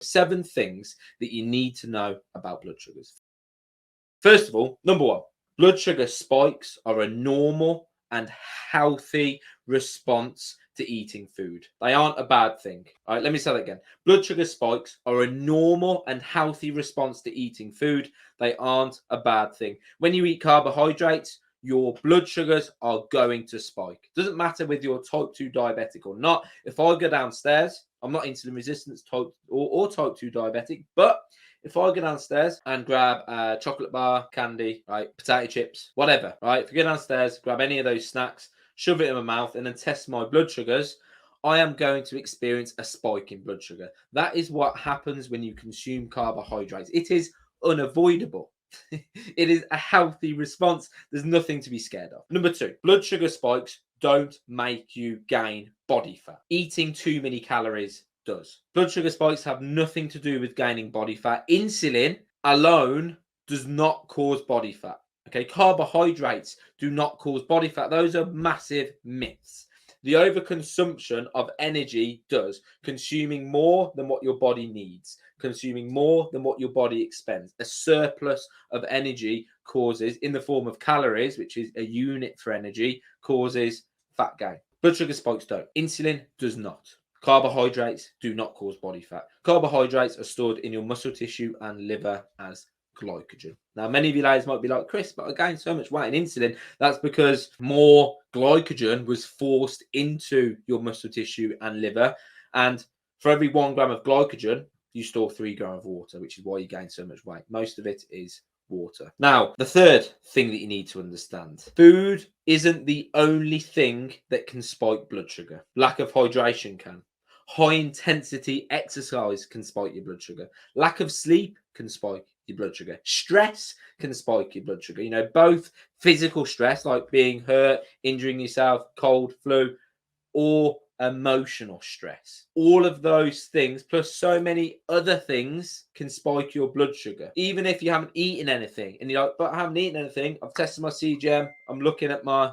7 things that you need to know about blood sugars. First of all, number 1, blood sugar spikes are a normal and healthy response to eating food. They aren't a bad thing. All right, let me say that again. Blood sugar spikes are a normal and healthy response to eating food. They aren't a bad thing. When you eat carbohydrates, your blood sugars are going to spike. Doesn't matter whether you're type 2 diabetic or not. If I go downstairs, I'm not insulin resistant type or type 2 diabetic, but if I go downstairs and grab a chocolate bar, candy, right, potato chips, whatever, right, if you go downstairs, grab any of those snacks, shove it in my mouth, and then test my blood sugars, I am going to experience a spike in blood sugar. That is what happens when you consume carbohydrates. It is unavoidable. It is a healthy response. There's nothing to be scared of. Number 2, blood sugar spikes don't make you gain body fat. Eating too many calories does. Blood sugar spikes have nothing to do with gaining body fat. Insulin alone does not cause body fat. Okay, carbohydrates do not cause body fat. Those are massive myths. The overconsumption of energy does. Consuming more than what your body needs, consuming more than what your body expends. A surplus of energy causes, in the form of calories, which is a unit for energy, causes fat gain. Blood sugar spikes don't. Insulin does not. Carbohydrates do not cause body fat. Carbohydrates are stored in your muscle tissue and liver as glycogen. Now, many of you ladies might be like, Chris, but I gained so much weight in insulin. That's because more glycogen was forced into your muscle tissue and liver. And for every 1 gram of glycogen, you store 3 grams of water, which is why you gain so much weight. Most of it is water. Now, the third thing that you need to understand, food isn't the only thing that can spike blood sugar. Lack of hydration can. High intensity exercise can spike your blood sugar. Lack of sleep can spike your blood sugar. Stress can spike your blood sugar. You know, both physical stress, like being hurt, injuring yourself, cold, flu, or emotional stress. All of those things, plus so many other things, can spike your blood sugar. Even if you haven't eaten anything, and you're like, but I haven't eaten anything. I've tested my CGM. I'm looking at my,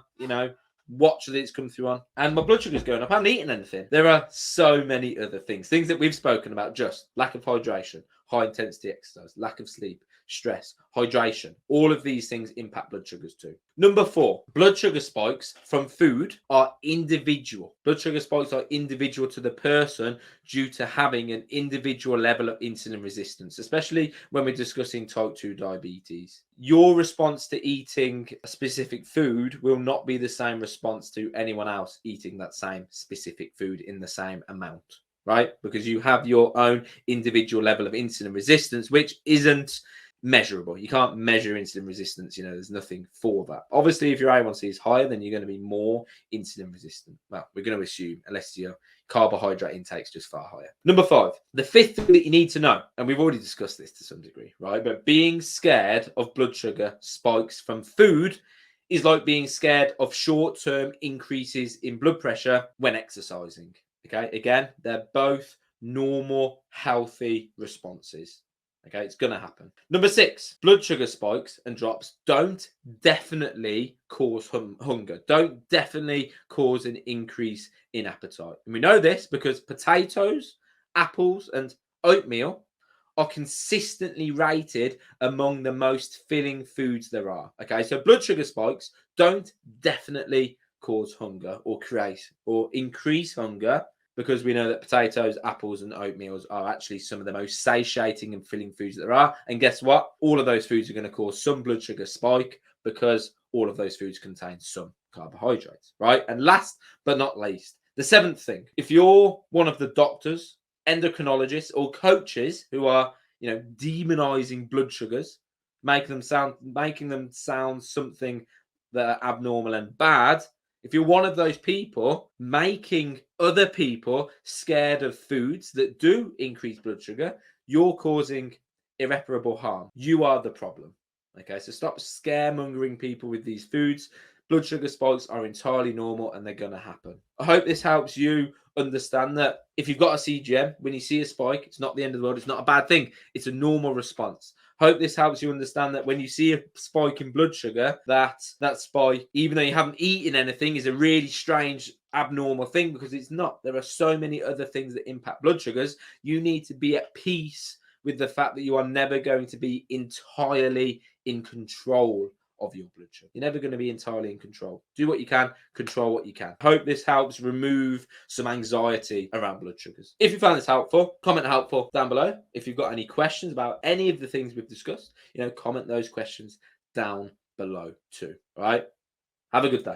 watch that it's come through on, and my blood sugar's going up. I haven't eaten anything. There are so many other things that we've spoken about, just lack of hydration, high intensity exercise, lack of sleep, stress, hydration. All of these things impact blood sugars too. Number 4, blood sugar spikes from food are individual. Blood sugar spikes are individual to the person due to having an individual level of insulin resistance, especially when we're discussing type 2 diabetes. Your response to eating a specific food will not be the same response to anyone else eating that same specific food in the same amount, right? Because you have your own individual level of insulin resistance, which isn't measurable. You can't measure insulin resistance. There's nothing for that. Obviously, if your A1C is higher, then you're going to be more insulin resistant. Well, we're going to assume, unless your carbohydrate intake's just far higher. Number 5, the 5th thing that you need to know, and we've already discussed this to some degree, right? But being scared of blood sugar spikes from food is like being scared of short-term increases in blood pressure when exercising. Okay, again, they're both normal, healthy responses. Okay, it's going to happen. Number 6, blood sugar spikes and drops don't definitely cause hunger, don't definitely cause an increase in appetite. And we know this because potatoes, apples, and oatmeal are consistently rated among the most filling foods there are. Okay, so blood sugar spikes don't definitely cause hunger or create or increase hunger, because we know that potatoes, apples, and oatmeals are actually some of the most satiating and filling foods that there are. And guess what? All of those foods are going to cause some blood sugar spike because all of those foods contain some carbohydrates, right? And last but not least, the 7th thing, if you're one of the doctors, endocrinologists, or coaches who are, demonizing blood sugars, making them sound something that are abnormal and bad, if you're one of those people making other people scared of foods that do increase blood sugar, you're causing irreparable harm. You are the problem. Okay, so stop scaremongering people with these foods. Blood sugar spikes are entirely normal and they're going to happen. I hope this helps you understand that if you've got a CGM, when you see a spike, it's not the end of the world. It's not a bad thing. It's a normal response. Hope this helps you understand that when you see a spike in blood sugar, that spike, even though you haven't eaten anything, is a really strange abnormal thing, because it's not. There are so many other things that impact blood sugars. You need to be at peace with the fact that you are never going to be entirely in control of your blood sugar. You're never going to be entirely in control. Do what you can, control what you can. Hope this helps remove some anxiety around blood sugars. If you found this helpful, comment helpful down below. If you've got any questions about any of the things we've discussed, comment those questions down below too. All right. Have a good day.